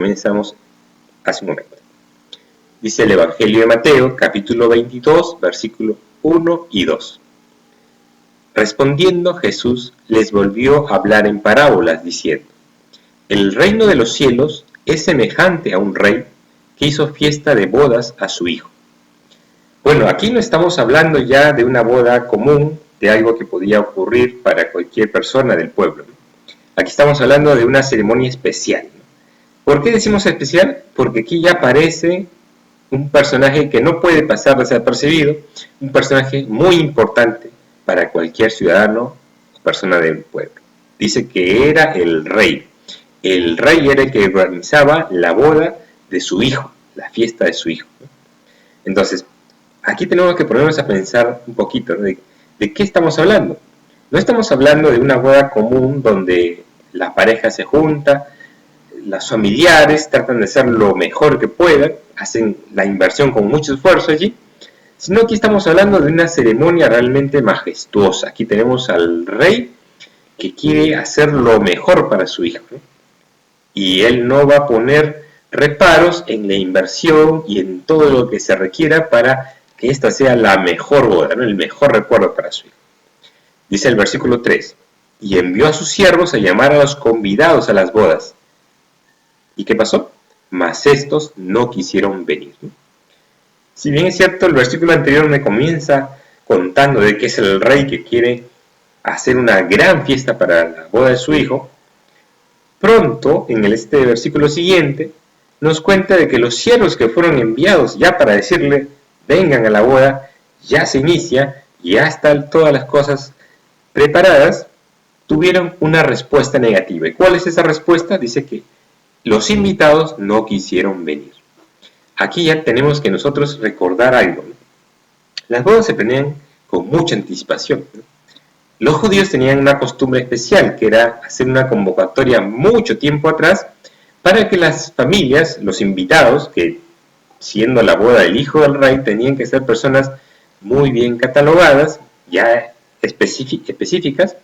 comenzamos hace un momento. Dice el Evangelio de Mateo, capítulo 22, versículos 1 y 2. Respondiendo Jesús les volvió a hablar en parábolas, diciendo: El reino de los cielos es semejante a un rey que hizo fiesta de bodas a su hijo. Bueno, aquí no estamos hablando ya de una boda común, de algo que podía ocurrir para cualquier persona del pueblo. Aquí estamos hablando de una ceremonia especial. ¿Por qué decimos especial? Porque aquí ya aparece un personaje que no puede pasar desapercibido, un personaje muy importante para cualquier ciudadano o persona del pueblo. Dice que era el rey. El rey era el que organizaba la boda de su hijo, la fiesta de su hijo. Entonces, aquí tenemos que ponernos a pensar un poquito de qué estamos hablando. No estamos hablando de una boda común donde la pareja se junta, los familiares tratan de hacer lo mejor que puedan, hacen la inversión con mucho esfuerzo allí, sino que estamos hablando de una ceremonia realmente majestuosa. Aquí tenemos al rey que quiere hacer lo mejor para su hijo, ¿no? Y él no va a poner reparos en la inversión y en todo lo que se requiera para que esta sea la mejor boda, ¿no? El mejor recuerdo para su hijo. Dice el versículo 3, y envió a sus siervos a llamar a los convidados a las bodas. ¿Y qué pasó? Mas estos no quisieron venir. Si bien es cierto, el versículo anterior me comienza contando de que es el rey que quiere hacer una gran fiesta para la boda de su hijo, pronto, en este versículo siguiente, nos cuenta de que los siervos que fueron enviados ya para decirle, vengan a la boda, ya se inicia, ya están todas las cosas preparadas, tuvieron una respuesta negativa. ¿Y cuál es esa respuesta? Dice que los invitados no quisieron venir. Aquí ya tenemos que nosotros recordar algo, ¿no? Las bodas se planean con mucha anticipación, ¿no? Los judíos tenían una costumbre especial, que era hacer una convocatoria mucho tiempo atrás, para que las familias, los invitados, que siendo la boda del hijo del rey, tenían que ser personas muy bien catalogadas, ya específicas,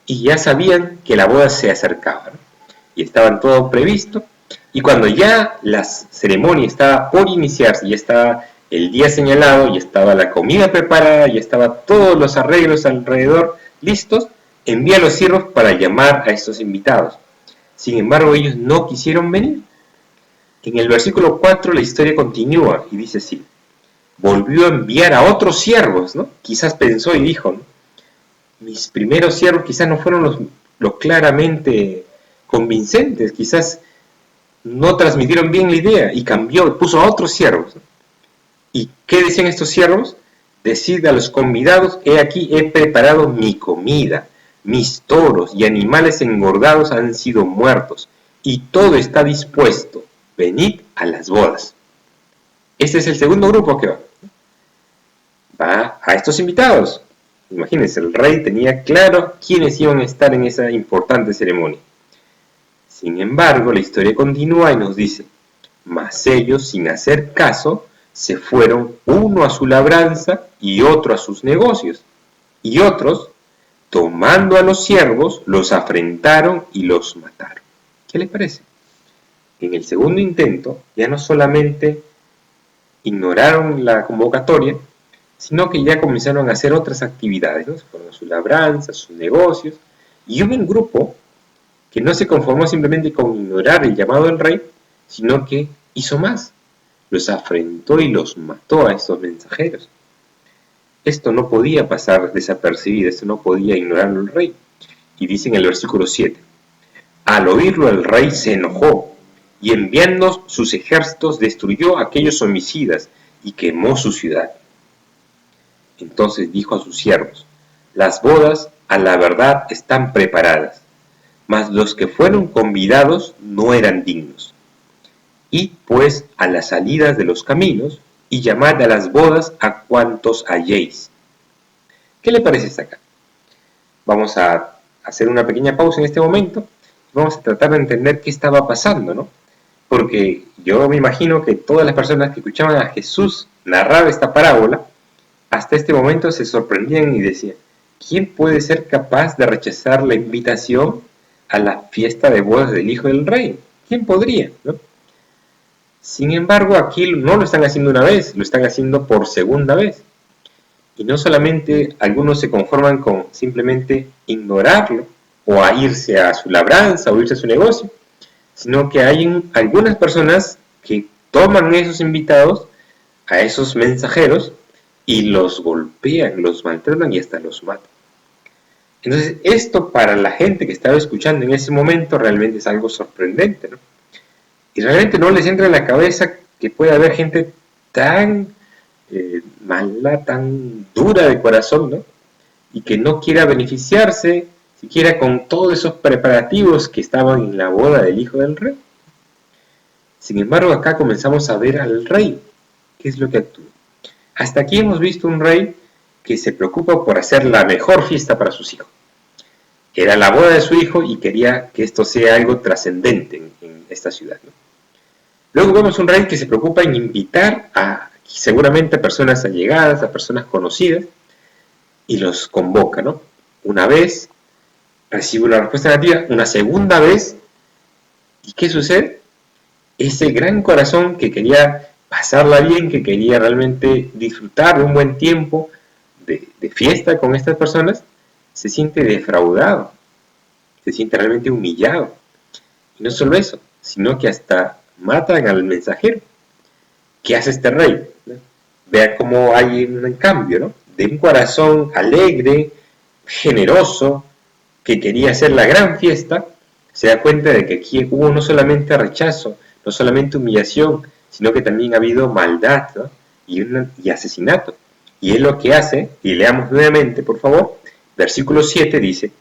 y ya sabían que la boda se acercaba, ¿no? Y estaban todo previsto, y cuando ya la ceremonia estaba por iniciarse, ya estaba el día señalado, ya estaba la comida preparada, ya estaban todos los arreglos alrededor listos, envía a los siervos para llamar a estos invitados. Sin embargo, ellos no quisieron venir. En el versículo 4 la historia continúa y dice así: volvió a enviar a otros siervos, ¿no? Quizás pensó y dijo, ¿no? Mis primeros siervos quizás no fueron los claramente convincentes, quizás no transmitieron bien la idea, y cambió, puso a otros siervos. ¿Y qué decían estos siervos? Decid a los convidados, he aquí he preparado mi comida, mis toros y animales engordados han sido muertos, y todo está dispuesto, venid a las bodas. Este es el segundo grupo que va a estos invitados. Imagínense, el rey tenía claro quiénes iban a estar en esa importante ceremonia. Sin embargo, la historia continúa y nos dice, mas ellos, sin hacer caso, se fueron uno a su labranza y otro a sus negocios. Y otros, tomando a los siervos, los afrentaron y los mataron. ¿Qué les parece? En el segundo intento, ya no solamente ignoraron la convocatoria, sino que ya comenzaron a hacer otras actividades, ¿no? Se fueron a su labranza, a sus negocios, y hubo un grupo que no se conformó simplemente con ignorar el llamado del rey, sino que hizo más. Los afrentó y los mató a estos mensajeros. Esto no podía pasar desapercibido, esto no podía ignorarlo el rey. Y dice en el versículo 7, al oírlo el rey se enojó, y enviando sus ejércitos destruyó a aquellos homicidas y quemó su ciudad. Entonces dijo a sus siervos, las bodas a la verdad están preparadas, mas los que fueron convidados no eran dignos. Id pues a las salidas de los caminos y llamad a las bodas a cuantos halléis. ¿Qué le parece hasta acá? Vamos a hacer una pequeña pausa en este momento y vamos a tratar de entender qué estaba pasando, ¿no? Porque yo me imagino que todas las personas que escuchaban a Jesús narrar esta parábola, hasta este momento se sorprendían y decían, ¿quién puede ser capaz de rechazar la invitación a la fiesta de bodas del hijo del rey? ¿Quién podría, no? Sin embargo, aquí no lo están haciendo una vez, lo están haciendo por segunda vez. Y no solamente algunos se conforman con simplemente ignorarlo o a irse a su labranza o irse a su negocio, sino que hay algunas personas que toman a esos invitados, a esos mensajeros, y los golpean, los maltratan y hasta los matan. Entonces, esto para la gente que estaba escuchando en ese momento realmente es algo sorprendente, ¿no? Y realmente no les entra en la cabeza que puede haber gente tan mala, tan dura de corazón, ¿no? Y que no quiera beneficiarse siquiera con todos esos preparativos que estaban en la boda del hijo del rey. Sin embargo, acá comenzamos a ver al rey, qué es lo que actúa. Hasta aquí hemos visto un rey que se preocupa por hacer la mejor fiesta para sus hijos. Era la boda de su hijo y quería que esto sea algo trascendente en esta ciudad, ¿no? Luego vemos un rey que se preocupa en invitar a seguramente personas allegadas, a personas conocidas, y los convoca, ¿no? Una vez, recibe una respuesta negativa, una segunda vez, ¿y qué sucede? Ese gran corazón que quería pasarla bien, que quería realmente disfrutar de un buen tiempo de fiesta con estas personas, se siente defraudado, se siente realmente humillado. Y no solo eso, sino que hasta matan al mensajero. ¿Qué hace este rey? Vea cómo hay un cambio, ¿no? De un corazón alegre, generoso, que quería hacer la gran fiesta, se da cuenta de que aquí hubo no solamente rechazo, no solamente humillación, sino que también ha habido maldad, ¿no? y asesinato. Y él lo que hace, y leamos nuevamente, por favor, versículo 7 dice,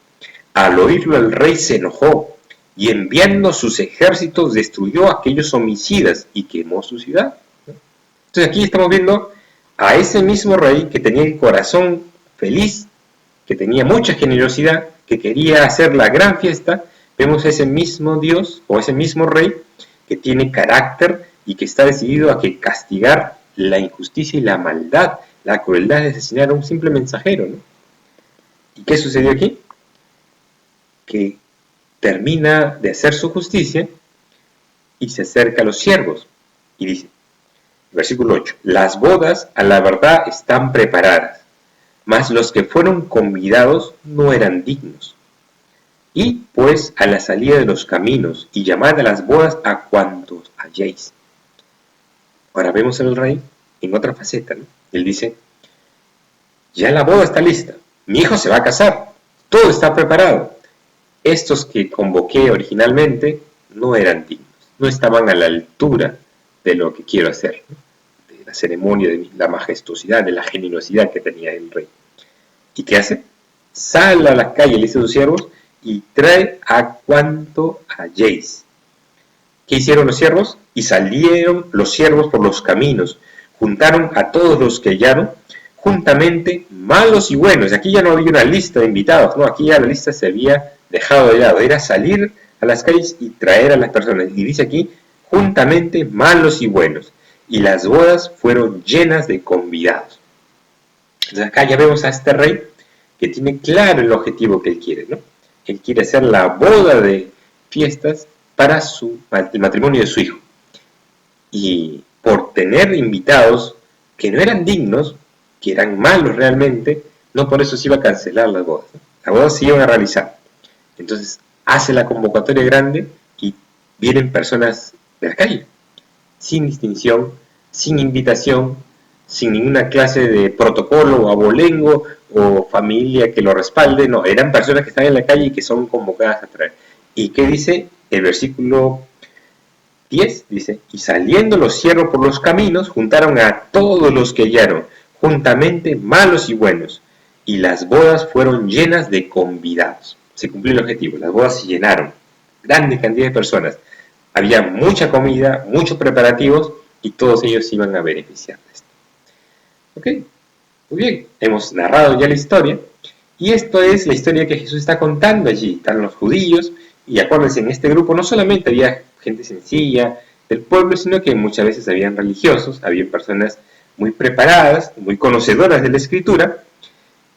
al oírlo el rey se enojó, y enviando sus ejércitos destruyó a aquellos homicidas y quemó su ciudad. Entonces aquí estamos viendo a ese mismo rey que tenía el corazón feliz, que tenía mucha generosidad, que quería hacer la gran fiesta. Vemos a ese mismo Dios o ese mismo rey que tiene carácter y que está decidido a que castigar la injusticia y la maldad, la crueldad de asesinar a un simple mensajero, ¿no? ¿Y qué sucedió aquí? Que termina de hacer su justicia y se acerca a los siervos y dice, versículo 8, las bodas a la verdad están preparadas, mas los que fueron convidados no eran dignos. Y pues a la salida de los caminos y llamad a las bodas a cuantos halléis. Ahora vemos al rey en otra faceta, ¿no? Él dice, ya la boda está lista, mi hijo se va a casar, todo está preparado. Estos que convoqué originalmente no eran dignos, no estaban a la altura de lo que quiero hacer, ¿no? De la ceremonia, de la majestuosidad, de la generosidad que tenía el rey. ¿Y qué hace? Sale a la calle, le dice a sus siervos, y trae a cuanto halléis. ¿Qué hicieron los siervos? Y salieron los siervos por los caminos, juntaron a todos los que hallaron, juntamente malos y buenos. Aquí ya no había una lista de invitados, no, aquí ya la lista se había dejado de lado, era salir a las calles y traer a las personas. Y dice aquí, juntamente malos y buenos. Y las bodas fueron llenas de convidados. Entonces acá ya vemos a este rey que tiene claro el objetivo que él quiere, ¿no? Él quiere hacer la boda de fiestas para el matrimonio de su hijo. Y por tener invitados que no eran dignos, que eran malos realmente, no por eso se iba a cancelar las bodas, ¿no? Las bodas se iban a realizar. Entonces hace la convocatoria grande y vienen personas de la calle, sin distinción, sin invitación, sin ninguna clase de protocolo o abolengo o familia que lo respalde, no, eran personas que están en la calle y que son convocadas a traer. ¿Y qué dice el versículo 10? Dice, y saliendo los siervos por los caminos, juntaron a todos los que hallaron, juntamente malos y buenos, y las bodas fueron llenas de convidados. Se cumplió el objetivo, las bodas se llenaron, grande cantidad de personas, había mucha comida, muchos preparativos, y todos ellos iban a beneficiar de esto. ¿Ok? Muy bien, hemos narrado ya la historia, y esto es la historia que Jesús está contando allí. Están los judíos, y acuérdense, en este grupo no solamente había gente sencilla del pueblo, sino que muchas veces habían religiosos, había personas muy preparadas, muy conocedoras de la Escritura,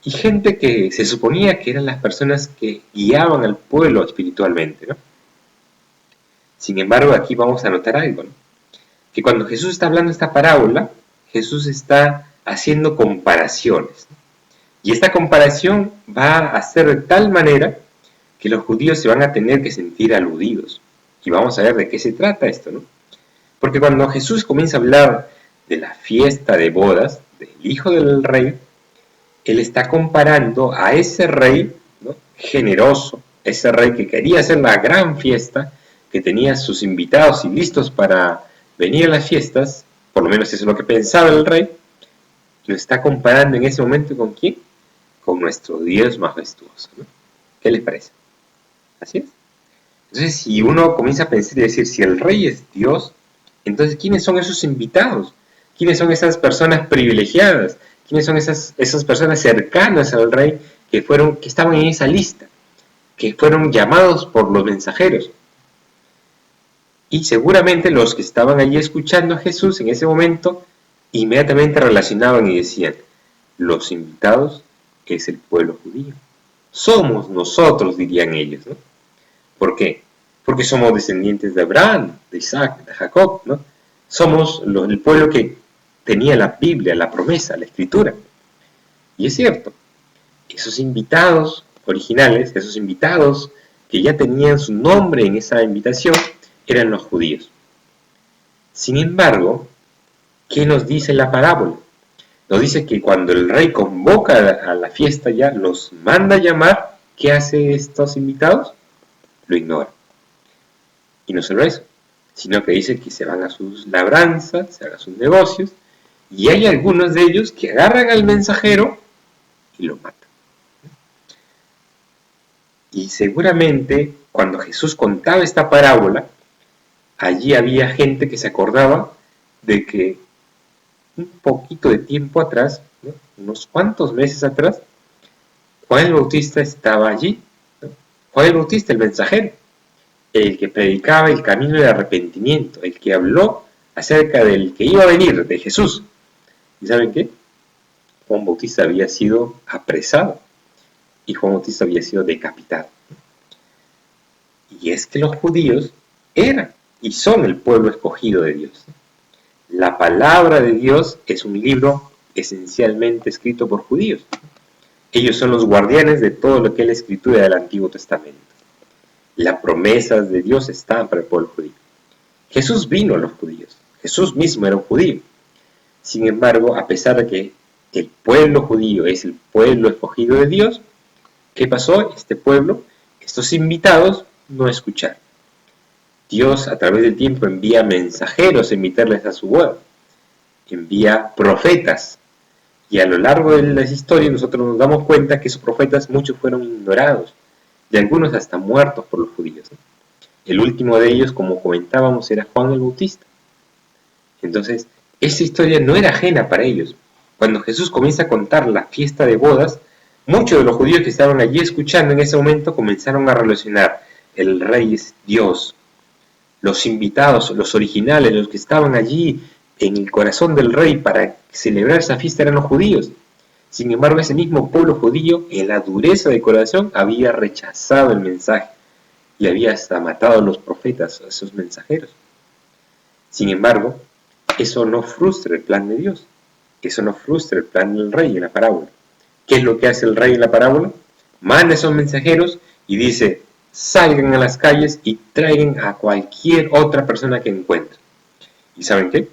y gente que se suponía que eran las personas que guiaban al pueblo espiritualmente, ¿no? Sin embargo, aquí vamos a notar algo, ¿no? que cuando Jesús está hablando esta parábola, Jesús está haciendo comparaciones. Y esta comparación va a ser de tal manera que los judíos se van a tener que sentir aludidos. Y vamos a ver de qué se trata esto, ¿no? Porque cuando Jesús comienza a hablar de la fiesta de bodas del hijo del rey, él está comparando a ese rey, ¿no?, generoso, ese rey que quería hacer la gran fiesta, que tenía sus invitados y listos para venir a las fiestas, por lo menos eso es lo que pensaba el rey, lo está comparando en ese momento ¿con quién? Con nuestro Dios majestuoso, ¿no? ¿Qué les parece? Así es. Entonces, si uno comienza a pensar y decir, si el rey es Dios, entonces, ¿quiénes son esos invitados? ¿Quiénes son esas personas privilegiadas? ¿Quiénes son esas personas cercanas al rey que estaban en esa lista? Que fueron llamados por los mensajeros. Y seguramente los que estaban allí escuchando a Jesús en ese momento, inmediatamente relacionaban y decían, los invitados es el pueblo judío. Somos nosotros, dirían ellos, ¿no? ¿Por qué? Porque somos descendientes de Abraham, de Isaac, de Jacob, ¿no? Somos el pueblo que tenía la Biblia, la promesa, la escritura. Y es cierto, esos invitados originales, esos invitados que ya tenían su nombre en esa invitación, eran los judíos. Sin embargo, ¿qué nos dice la parábola? Nos dice que cuando el rey convoca a la fiesta ya, los manda a llamar, ¿qué hace estos invitados? Lo ignora. Y no solo eso, sino que dice que se van a sus labranzas, se van a sus negocios, y hay algunos de ellos que agarran al mensajero y lo matan. Y seguramente cuando Jesús contaba esta parábola, allí había gente que se acordaba de que un poquito de tiempo atrás, ¿no?, unos cuantos meses atrás, Juan el Bautista estaba allí, ¿no? Juan el Bautista, el mensajero, el que predicaba el camino del arrepentimiento, el que habló acerca del que iba a venir, de Jesús. ¿Y saben qué? Juan Bautista había sido apresado y Juan Bautista había sido decapitado. Y es que los judíos eran y son el pueblo escogido de Dios. La palabra de Dios es un libro esencialmente escrito por judíos. Ellos son los guardianes de todo lo que es la escritura del Antiguo Testamento. Las promesas de Dios estaban para el pueblo judío. Jesús vino a los judíos. Jesús mismo era un judío. Sin embargo, a pesar de que el pueblo judío es el pueblo escogido de Dios, ¿qué pasó? Este pueblo, estos invitados, no escucharon. Dios a través del tiempo envía mensajeros a invitarles a su boda. Envía profetas. Y a lo largo de las historias nosotros nos damos cuenta que esos profetas muchos fueron ignorados. Y algunos hasta muertos por los judíos. El último de ellos, como comentábamos, era Juan el Bautista. Entonces, esa historia no era ajena para ellos. Cuando Jesús comienza a contar la fiesta de bodas, muchos de los judíos que estaban allí escuchando en ese momento comenzaron a relacionar: el rey es Dios. Los invitados, los originales, los que estaban allí en el corazón del rey para celebrar esa fiesta eran los judíos. Sin embargo, ese mismo pueblo judío, en la dureza de corazón, había rechazado el mensaje y había hasta matado a los profetas, a esos mensajeros. Sin embargo, eso no frustra el plan de Dios. Eso no frustra el plan del rey en la parábola. ¿Qué es lo que hace el rey en la parábola? Manda a esos mensajeros y dice: salgan a las calles y traigan a cualquier otra persona que encuentren. ¿Y saben qué?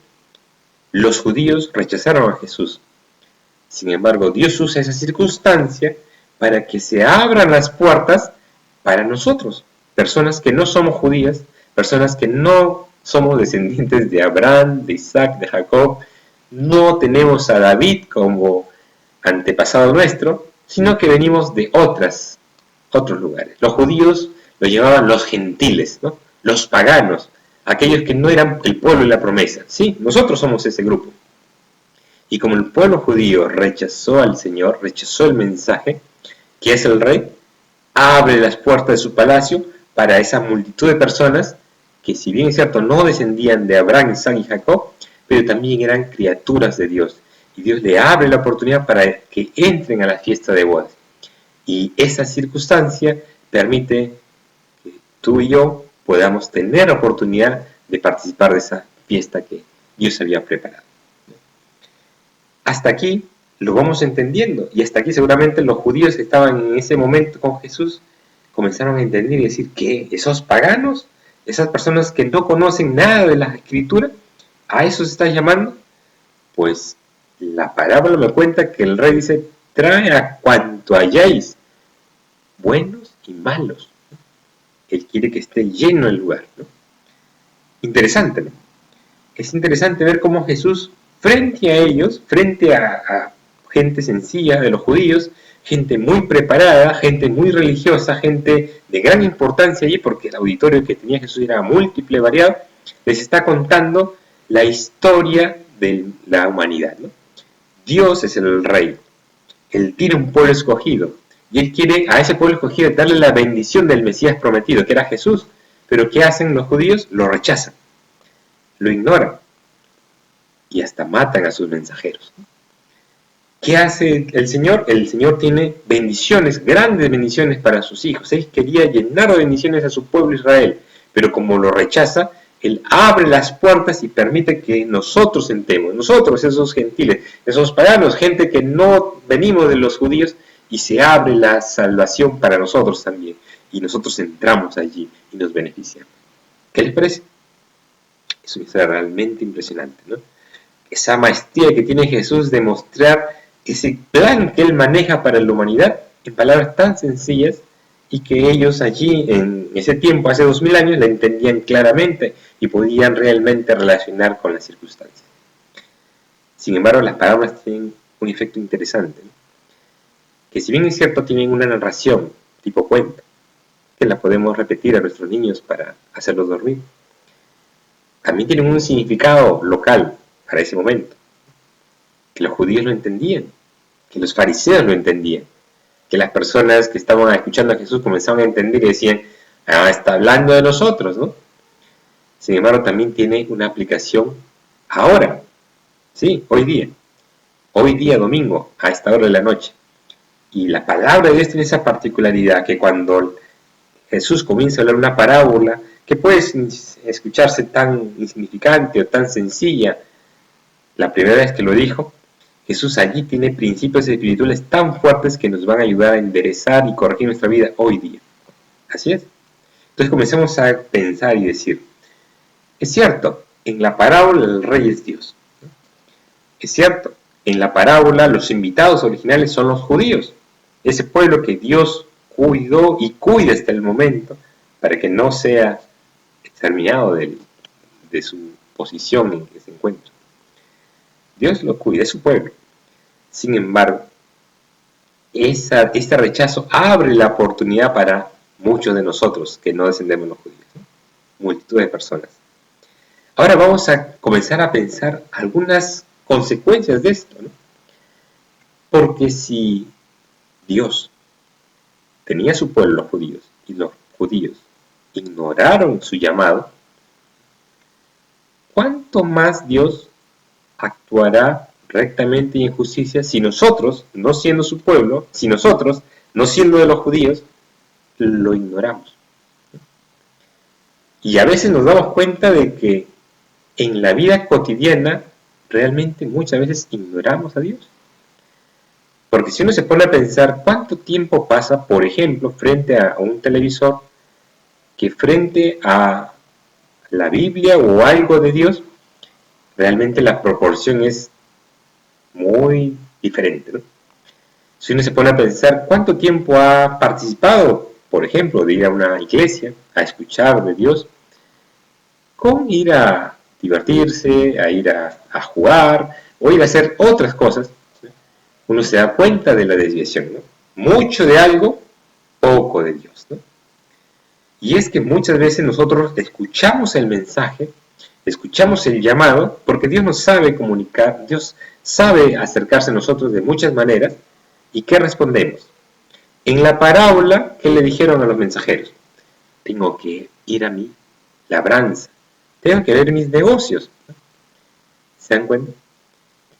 Los judíos rechazaron a Jesús. Sin embargo, Dios usa esa circunstancia para que se abran las puertas para nosotros, personas que no somos judías, personas que no somos descendientes de Abraham, de Isaac, de Jacob, no tenemos a David como antepasado nuestro, sino que venimos de otros lugares. Los judíos lo llamaban los gentiles, ¿no?, los paganos, aquellos que no eran el pueblo de la promesa. Sí, nosotros somos ese grupo. Y como el pueblo judío rechazó al Señor, rechazó el mensaje, que es el rey, abre las puertas de su palacio para esa multitud de personas que, si bien es cierto, no descendían de Abraham, Isaac y Jacob, pero también eran criaturas de Dios. Y Dios le abre la oportunidad para que entren a la fiesta de bodas. Y esa circunstancia permite que tú y yo podamos tener la oportunidad de participar de esa fiesta que Dios había preparado. Hasta aquí lo vamos entendiendo, y hasta aquí seguramente los judíos que estaban en ese momento con Jesús comenzaron a entender y decir que esos paganos, esas personas que no conocen nada de la Escritura, ¿a eso se está llamando? Pues la parábola me cuenta que el rey dice, trae a cuanto hayáis, buenos y malos. Él quiere que esté lleno el lugar, ¿no? Interesante, ¿no? Es interesante ver cómo Jesús, frente a ellos, frente a gente sencilla de los judíos, gente muy preparada, gente muy religiosa, gente de gran importancia allí, porque el auditorio que tenía Jesús era múltiple, variado, les está contando la historia de la humanidad, ¿no? Dios es el rey, Él tiene un pueblo escogido, y Él quiere a ese pueblo escogido darle la bendición del Mesías prometido, que era Jesús. Pero ¿qué hacen los judíos? Lo rechazan, lo ignoran, y hasta matan a sus mensajeros. ¿Qué hace el Señor? El Señor tiene bendiciones, grandes bendiciones para sus hijos. Él quería llenar de bendiciones a su pueblo Israel, pero como lo rechaza, Él abre las puertas y permite que nosotros entremos, nosotros, esos gentiles, esos paganos, gente que no venimos de los judíos, y se abre la salvación para nosotros también, y nosotros entramos allí y nos beneficiamos. ¿Qué les parece? Eso es realmente impresionante, ¿no? Esa maestría que tiene Jesús de mostrar ese plan que Él maneja para la humanidad en palabras tan sencillas, y que ellos allí en ese tiempo, hace 2000 años, la entendían claramente y podían realmente relacionar con las circunstancias. Sin embargo, las palabras tienen un efecto interesante, ¿no? Que si bien es cierto, tienen una narración tipo cuento, que la podemos repetir a nuestros niños para hacerlos dormir, también tienen un significado local para ese momento, que los judíos lo entendían, que los fariseos lo entendían, que las personas que estaban escuchando a Jesús comenzaban a entender y decían, está hablando de nosotros, ¿no? Sin embargo, también tiene una aplicación ahora, sí, hoy día domingo, a esta hora de la noche. Y la palabra de Dios tiene esa particularidad que cuando Jesús comienza a hablar una parábola, que puede escucharse tan insignificante o tan sencilla, la primera vez que lo dijo, Jesús allí tiene principios espirituales tan fuertes que nos van a ayudar a enderezar y corregir nuestra vida hoy día. Así es. Entonces comencemos a pensar y decir, es cierto, en la parábola el rey es Dios. Es cierto, en la parábola los invitados originales son los judíos, ese pueblo que Dios cuidó y cuida hasta el momento para que no sea exterminado de su posición en que se encuentra. Dios lo cuida, es su pueblo. Sin embargo, este rechazo abre la oportunidad para muchos de nosotros que no descendemos de los judíos, ¿no? Multitud de personas. Ahora vamos a comenzar a pensar algunas consecuencias de esto, ¿no? Porque si Dios tenía su pueblo, los judíos, y los judíos ignoraron su llamado, ¿cuánto más Dios actuará rectamente y en justicia si nosotros, no siendo su pueblo, si nosotros, no siendo de los judíos, lo ignoramos? Y a veces nos damos cuenta de que en la vida cotidiana realmente muchas veces ignoramos a Dios. Porque si uno se pone a pensar cuánto tiempo pasa, por ejemplo, frente a un televisor, que frente a la Biblia o algo de Dios, realmente la proporción es muy diferente, ¿no? Si uno se pone a pensar cuánto tiempo ha participado, por ejemplo, de ir a una iglesia, a escuchar de Dios, con ir a divertirse, a ir a jugar, o ir a hacer otras cosas, ¿no? Uno se da cuenta de la desviación, ¿no? Mucho de algo, poco de Dios, ¿no? Y es que muchas veces nosotros escuchamos el mensaje, escuchamos el llamado, porque Dios nos sabe comunicar, Dios sabe acercarse a nosotros de muchas maneras. ¿Y qué respondemos? En la parábola, ¿qué le dijeron a los mensajeros? Tengo que ir a mi labranza, tengo que ver mis negocios. ¿Se dan cuenta?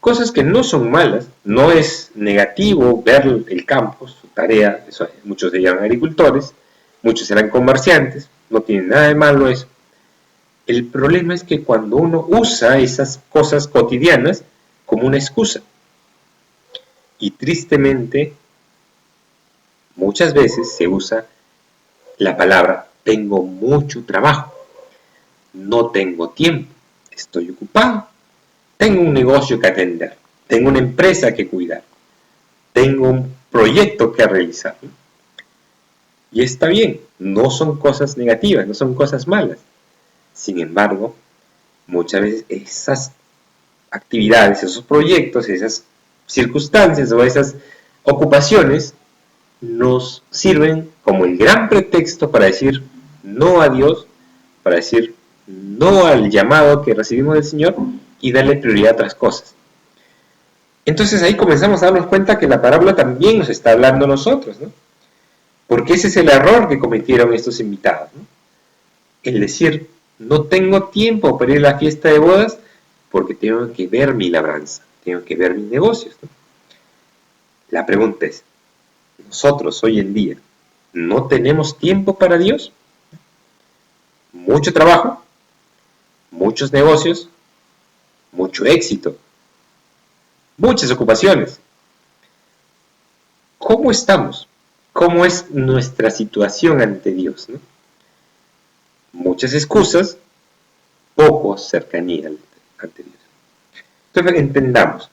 Cosas que no son malas, no es negativo ver el campo, su tarea, eso, muchos se llaman agricultores, muchos serán comerciantes, no tienen nada de malo eso. El problema es que cuando uno usa esas cosas cotidianas como una excusa, y tristemente muchas veces se usa la palabra tengo mucho trabajo, no tengo tiempo, estoy ocupado, tengo un negocio que atender, tengo una empresa que cuidar, tengo un proyecto que realizar. Y está bien, no son cosas negativas, no son cosas malas. Sin embargo, muchas veces esas actividades, esos proyectos, esas circunstancias o esas ocupaciones nos sirven como el gran pretexto para decir no a Dios, para decir no al llamado que recibimos del Señor y darle prioridad a otras cosas. Entonces ahí comenzamos a darnos cuenta que la parábola también nos está hablando a nosotros, ¿no? Porque ese es el error que cometieron estos invitados, ¿no? El decir, no tengo tiempo para ir a la fiesta de bodas porque tengo que ver mi labranza, tengo que ver mis negocios, ¿no? La pregunta es, nosotros hoy en día no tenemos tiempo para Dios, mucho trabajo, muchos negocios, mucho éxito, muchas ocupaciones. ¿Cómo estamos? ¿Cómo es nuestra situación ante Dios, ¿no? Muchas excusas, poco cercanía ante Dios. Entonces entendamos,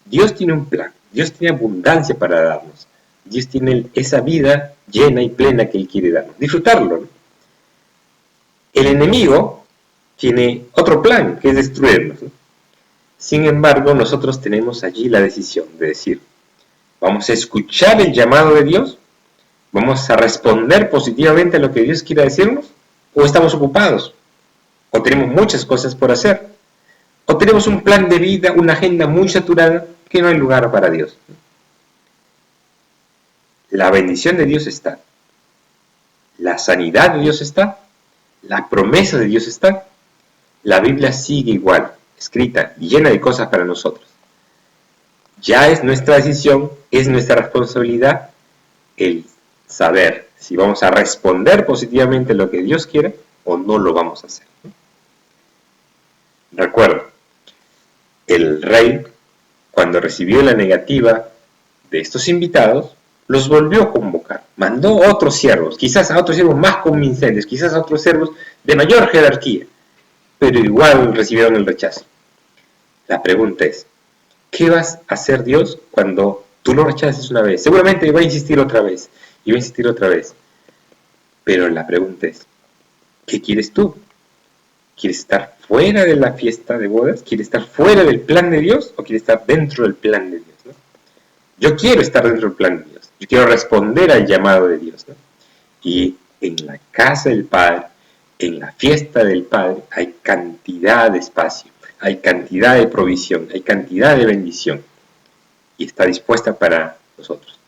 Dios tiene un plan, Dios tiene abundancia para darnos, Dios tiene esa vida llena y plena que Él quiere darnos, disfrutarlo, ¿no? El enemigo tiene otro plan, que es destruirnos, ¿no? Sin embargo, nosotros tenemos allí la decisión de decir, ¿vamos a escuchar el llamado de Dios? ¿Vamos a responder positivamente a lo que Dios quiere decirnos? ¿O estamos ocupados? ¿O tenemos muchas cosas por hacer? ¿O tenemos un plan de vida, una agenda muy saturada que no hay lugar para Dios? La bendición de Dios está. La sanidad de Dios está. La promesa de Dios está. La Biblia sigue igual, escrita y llena de cosas para nosotros. Ya es nuestra decisión, es nuestra responsabilidad el saber si vamos a responder positivamente a lo que Dios quiere o no lo vamos a hacer. Recuerdo, el rey, cuando recibió la negativa de estos invitados, los volvió a convocar. Mandó a otros siervos, quizás a otros siervos más convincentes, quizás a otros siervos de mayor jerarquía, pero igual recibieron el rechazo. La pregunta es, ¿qué vas a hacer Dios cuando tú lo rechaces una vez? Seguramente va a insistir otra vez, y va a insistir otra vez. Pero la pregunta es, ¿qué quieres tú? ¿Quieres estar fuera de la fiesta de bodas? ¿Quieres estar fuera del plan de Dios? ¿O quieres estar dentro del plan de Dios, ¿no? Yo quiero estar dentro del plan de Dios. Yo quiero responder al llamado de Dios, ¿no? Y en la casa del Padre, en la fiesta del Padre, hay cantidad de espacio, hay cantidad de provisión, hay cantidad de bendición. Y está dispuesta para nosotros.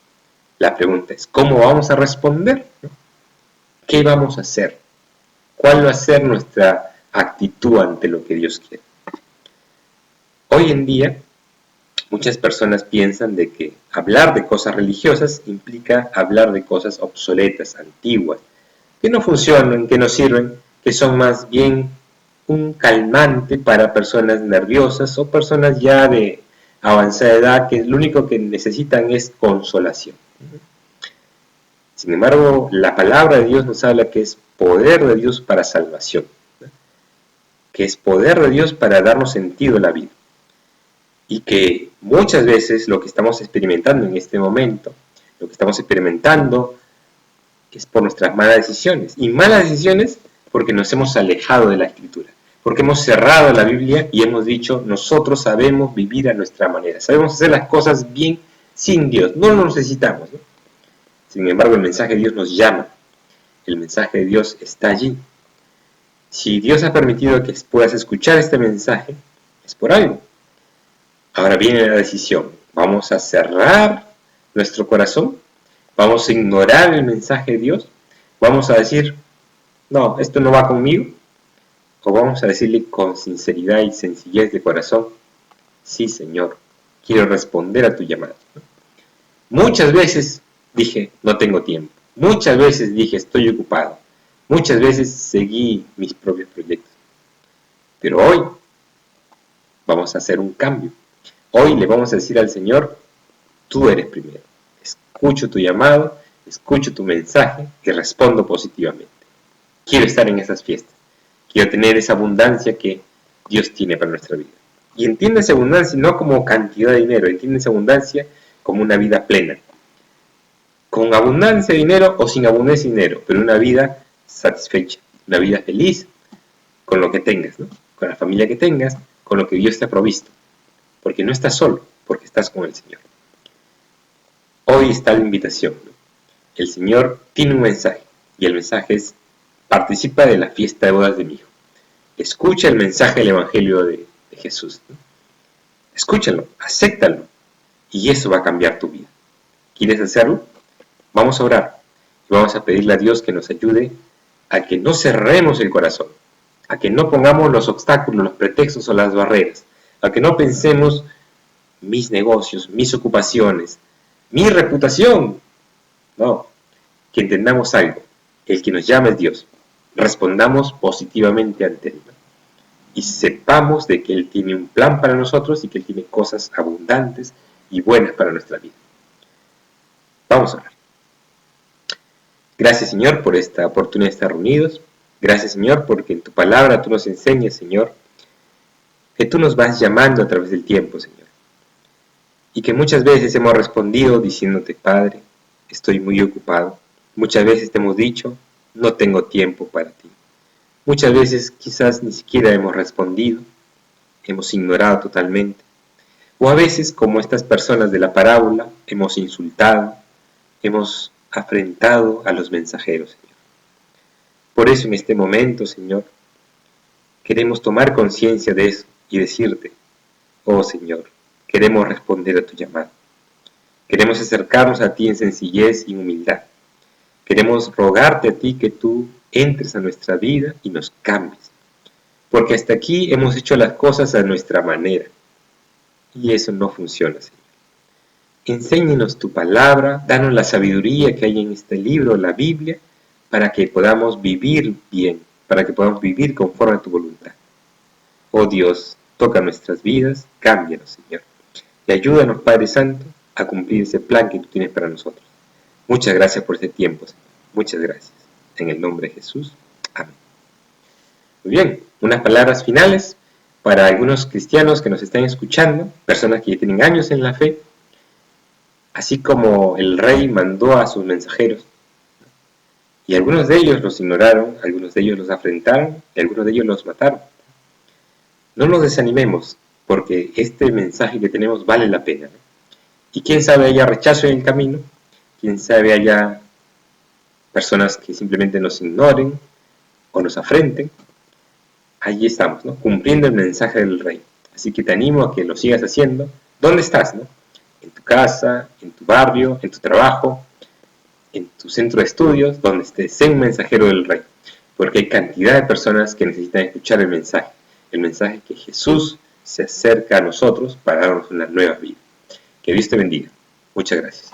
La pregunta es, ¿cómo vamos a responder? ¿Qué vamos a hacer? ¿Cuál va a ser nuestra actitud ante lo que Dios quiere? Hoy en día, muchas personas piensan de que hablar de cosas religiosas implica hablar de cosas obsoletas, antiguas, que no funcionan, que no sirven, que son más bien un calmante para personas nerviosas o personas ya de avanzada edad que lo único que necesitan es consolación. Sin embargo, la palabra de Dios nos habla que es poder de Dios para salvación, que es poder de Dios para darnos sentido a la vida. Y que muchas veces lo que estamos experimentando en este momento, lo que estamos experimentando es por nuestras malas decisiones. Y malas decisiones porque nos hemos alejado de la Escritura, porque hemos cerrado la Biblia y hemos dicho, nosotros sabemos vivir a nuestra manera, sabemos hacer las cosas bien sin Dios, no lo necesitamos, ¿no? Sin embargo, el mensaje de Dios nos llama, el mensaje de Dios está allí. Si Dios ha permitido que puedas escuchar este mensaje, es por algo. Ahora viene la decisión, ¿vamos a cerrar nuestro corazón? ¿Vamos a ignorar el mensaje de Dios? ¿Vamos a decir, no, esto no va conmigo? ¿O vamos a decirle con sinceridad y sencillez de corazón, sí, Señor, quiero responder a tu llamado? Muchas veces dije, no tengo tiempo. Muchas veces dije, estoy ocupado. Muchas veces seguí mis propios proyectos. Pero hoy vamos a hacer un cambio. Hoy le vamos a decir al Señor, tú eres primero. Escucho tu llamado, escucho tu mensaje y respondo positivamente. Quiero estar en esas fiestas. Quiero tener esa abundancia que Dios tiene para nuestra vida. Y entiende esa abundancia no como cantidad de dinero, entiende esa abundancia como una vida plena. Con abundancia de dinero o sin abundancia de dinero, pero una vida satisfecha, una vida feliz con lo que tengas, ¿no? Con la familia que tengas, con lo que Dios te ha provisto. Porque no estás solo, porque estás con el Señor. Hoy está la invitación, ¿no? El Señor tiene un mensaje, y el mensaje es: participa de la fiesta de bodas de mi hijo. Escucha el mensaje del Evangelio de Jesús, ¿no? Escúchalo, acéptalo, y eso va a cambiar tu vida. ¿Quieres hacerlo? Vamos a orar y vamos a pedirle a Dios que nos ayude a que no cerremos el corazón, a que no pongamos los obstáculos, los pretextos o las barreras, a que no pensemos mis negocios, mis ocupaciones, mi reputación. No, que entendamos algo: el que nos llama es Dios. Respondamos positivamente ante Él, ¿no? Y sepamos de que Él tiene un plan para nosotros y que Él tiene cosas abundantes y buenas para nuestra vida. Vamos a orar. Gracias, Señor, por esta oportunidad de estar reunidos. Gracias, Señor, porque en tu palabra tú nos enseñas, Señor, que tú nos vas llamando a través del tiempo, Señor. Y que muchas veces hemos respondido diciéndote: Padre, estoy muy ocupado. Muchas veces te hemos dicho: no tengo tiempo para ti. Muchas veces quizás ni siquiera hemos respondido, hemos ignorado totalmente. O a veces, como estas personas de la parábola, hemos insultado, hemos afrentado a los mensajeros, Señor. Por eso en este momento, Señor, queremos tomar conciencia de eso y decirte: oh Señor, queremos responder a tu llamado. Queremos acercarnos a ti en sencillez y humildad. Queremos rogarte a ti que tú entres a nuestra vida y nos cambies. Porque hasta aquí hemos hecho las cosas a nuestra manera. Y eso no funciona, Señor. Enséñanos tu palabra, danos la sabiduría que hay en este libro, la Biblia, para que podamos vivir bien, para que podamos vivir conforme a tu voluntad. Oh Dios, toca nuestras vidas, cámbianos, Señor. Y ayúdanos, Padre Santo, a cumplir ese plan que tú tienes para nosotros. Muchas gracias por este tiempo, Señor. Muchas gracias. En el nombre de Jesús. Amén. Muy bien, unas palabras finales para algunos cristianos que nos están escuchando, personas que ya tienen años en la fe. Así como el rey mandó a sus mensajeros, y algunos de ellos los ignoraron, algunos de ellos los afrentaron, y algunos de ellos los mataron. No nos desanimemos, porque este mensaje que tenemos vale la pena, ¿no? Y quién sabe haya rechazo en el camino, quién sabe haya personas que simplemente nos ignoren o nos afrenten. Allí estamos, ¿no? Cumpliendo el mensaje del rey. Así que te animo a que lo sigas haciendo. ¿Dónde estás, no? En tu casa, en tu barrio, en tu trabajo, en tu centro de estudios, donde estés, sé un mensajero del rey, porque hay cantidad de personas que necesitan escuchar el mensaje que Jesús se acerca a nosotros para darnos una nueva vida. Que Dios te bendiga. Muchas gracias.